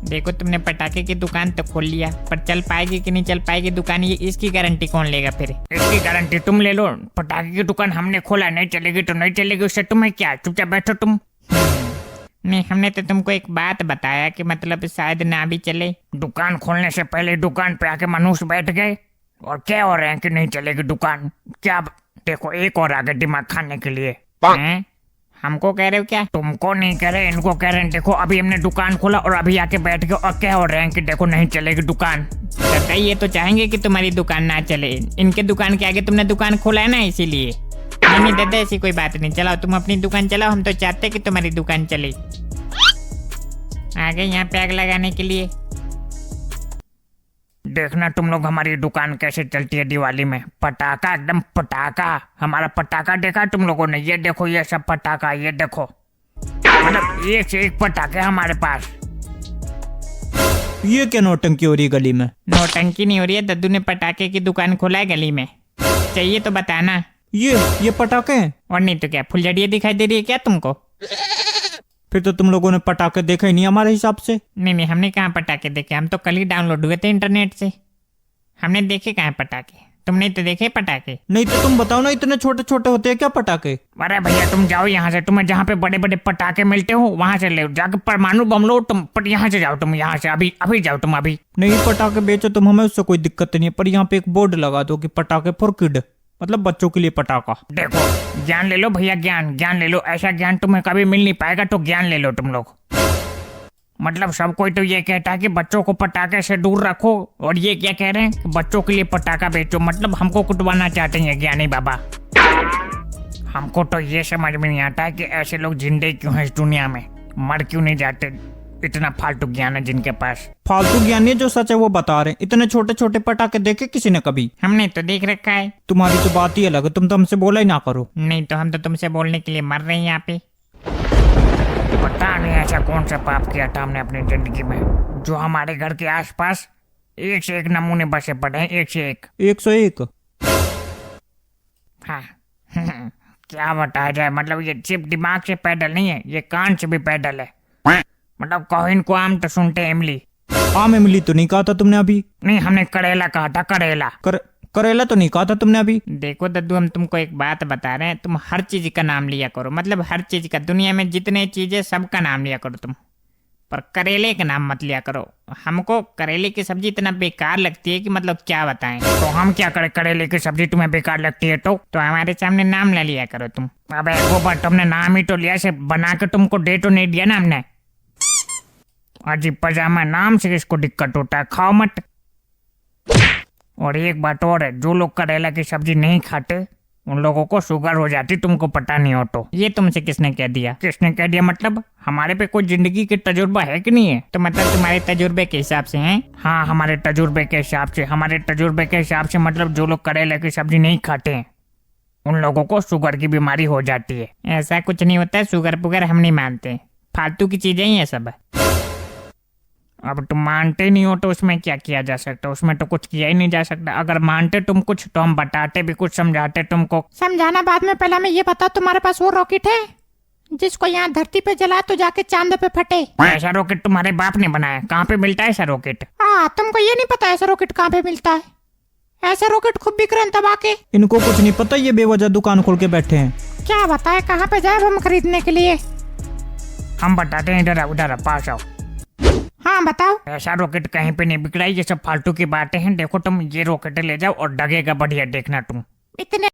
देखो तुमने पटाखे की दुकान तो खोल लिया, पर चल पाएगी कि नहीं चल पाएगी दुकान, ये इसकी गारंटी कौन लेगा फिर? इसकी गारंटी तुम ले लो। पटाखे की दुकान हमने खोला, नहीं चलेगी तो नहीं चलेगी, उससे तुम्हें क्या, चुपचाप बैठो तुम। नहीं, हमने तो तुमको एक बात बताया कि मतलब शायद ना भी चले। दुकान खोलने से पहले दुकान पे आके मनुष्य बैठ गए और क्या हो रहे हैं कि नहीं चलेगी दुकान। क्या देखो, एक और आगे दिमाग खाने के लिए। हैं? हमको कह रहे हो क्या? तुमको नहीं कह रहे, इनको कह रहे हैं। देखो अभी हमने दुकान खोला और अभी आके बैठ गए और क्या हो रहे हैं कि देखो नहीं चलेगी दुकान। तो ये तो चाहेंगे कि तुम्हारी दुकान ना चले, इनके दुकान के आगे तुमने दुकान खोला है ना, इसीलिए। नहीं दादा, ऐसी कोई बात नहीं, चलाओ तुम अपनी दुकान चलाओ, हम तो चाहते हैं कि तुम्हारी दुकान चले। आगे यहाँ पे आग लगाने के लिए। देखना तुम लोग हमारी दुकान कैसे चलती है दिवाली में। पटाखा, एकदम पटाखा। हमारा पटाखा देखा तुम लोगों ने? ये देखो, ये सब पटाखा, ये देखो, मतलब एक से एक पटाखे हमारे पास। ये क्या नौटंकी हो रही है गली में? नौटंकी नहीं हो रही है, दद्दू ने पटाखे की दुकान खोला है गली में, चाहिए तो बताना। ये पटाखे हैं? और नहीं तो क्या, फुलझड़िया दिखाई दे रही है क्या तुमको? फिर तो तुम लोगों ने पटाखे देखे ही नहीं हमारे हिसाब से। नहीं, हमने कहाँ पटाखे देखे, हम तो कल ही डाउनलोड हुए थे इंटरनेट से, हमने देखे कहाँ पटाखे, तुमने तो देखे पटाखे? नहीं तो तुम बताओ ना, इतने छोटे छोटे होते हैं क्या पटाखे? अरे भैया तुम जाओ यहाँ से, तुम्हें जहाँ पे बड़े बड़े पटाखे मिलते हो वहां से ले जाके परमाणु बम लो तुम। पर यहाँ से जाओ तुम, यहाँ से अभी अभी जाओ तुम अभी। नहीं, पटाखे बेचो तुम, हमें उससे कोई दिक्कत नहीं है, पर यहाँ पे एक बोर्ड लगा दो कि पटाखे फॉर किड, मतलब बच्चों के लिए पटाखा। देखो, ज्ञान ले लो भैया, ज्ञान ले लो। ऐसा ज्ञान तुम्हें कभी मिल नहीं पाएगा, तो ज्ञान ले लो तुम लोग। मतलब सब कोई तो ये कहता है कि बच्चों को पटाखे से दूर रखो, और ये क्या कह रहे हैं कि बच्चों के लिए पटाखा बेचो। मतलब हमको कुटवाना चाहते हैं ज्ञानी बाबा। हमको तो ये समझ में नहीं आता है कि ऐसे लोग जिंदे क्यों हैं इस दुनिया में, मर क्यों नहीं जाते। इतना फालतू ज्ञान है जिनके पास। फालतू ज्ञान नहीं, जो सच है वो बता रहे हैं। इतने छोटे छोटे पटाखे देखे किसी ने कभी? हमने तो देख रखा है। तुम्हारी तो बात ही अलग है, तुम तो हमसे बोला ही ना करो। नहीं तो हम तो तुमसे बोलने के लिए मर रहे हैं यहाँ पे। पता नहीं ऐसा कौन सा पाप किया था हमने अपनी जिंदगी में, जो हमारे घर के आसपास एक से एक नमूने बसे पड़े हैं, एक से एक। 101? हाँ क्या बताया जाए, मतलब ये सिर्फ दिमाग से पैदल नहीं है, ये कान से भी पैदल है। मतलब कहो इनको आम तो सुनते हैं इमली। आम इमली तो नहीं कहा था तुमने अभी? नहीं, हमने करेला कहा था, करेला। करेला तो नहीं कहा था तुमने अभी? देखो दद्दू, हम तुमको एक बात बता रहे हैं, तुम हर चीज का नाम लिया करो, मतलब हर चीज का, दुनिया में जितने चीजें सबका नाम लिया करो तुम, पर करेले का नाम मत लिया करो। हमको करेले की सब्जी इतना बेकार लगती है कि मतलब क्या बताएं। तो हम क्या करें, करेले की सब्जी तुम्हें बेकार लगती है तो हमारे सामने नाम ना लिया करो तुम। अबे वो बात, तुमने नाम ही तो लिया, से बना के तुमको दे तो नहीं दिया ना हमने। अजीब पजामा नाम से इसको दिक्कत होता है, खाओ मत। और एक बात और है, जो लोग करेला की सब्जी नहीं खाते उन लोगों को शुगर हो जाती, तुमको पता नहीं हो तो। ये तुमसे किसने कह दिया? किसने कह दिया मतलब? हमारे पे कोई जिंदगी के तजुर्बा है कि नहीं है? तो मतलब तुम्हारे तजुर्बे के हिसाब से हैं? हाँ, हमारे तजुर्बे के हिसाब से, मतलब जो लोग करेले की सब्जी नहीं खाते हैं उन लोगों को शुगर की बीमारी हो जाती है। ऐसा कुछ नहीं होता है, शुगर पुगर हम नहीं मानते, फालतू की चीजें ही है सब। अब तुम मानते नहीं हो तो उसमें क्या किया जा सकता, उसमें तो कुछ किया ही नहीं जा सकता। अगर मानते तुम कुछ तो हम बताते भी कुछ, समझाते तुमको। समझाना बाद में, पहले मैं ये बताओ, तुम्हारे पास वो रॉकेट है जिसको यहाँ धरती पे जला तो जाके चांद पे फटे? ऐसा रॉकेट तुम्हारे बाप ने बनाया? कहाँ पे मिलता है ऐसा रॉकेट? तुमको ये नहीं पता ऐसा रॉकेट कहाँ पे मिलता है? ऐसा रॉकेट खूब बिक रहे हैं दबा के। इनको कुछ नहीं पता, ये बेवजह दुकान खोल के बैठे हैं। क्या बताए, कहाँ पे जाए हम खरीदने के लिए? हम बताते हैं, इधर उधर पास आओ। हाँ बताओ। ऐसा रॉकेट कहीं पे नहीं बिक रहा है, ये सब फालतू की बातें हैं। देखो तुम ये रॉकेट ले जाओ और डगेगा बढ़िया, देखना तुम। इतने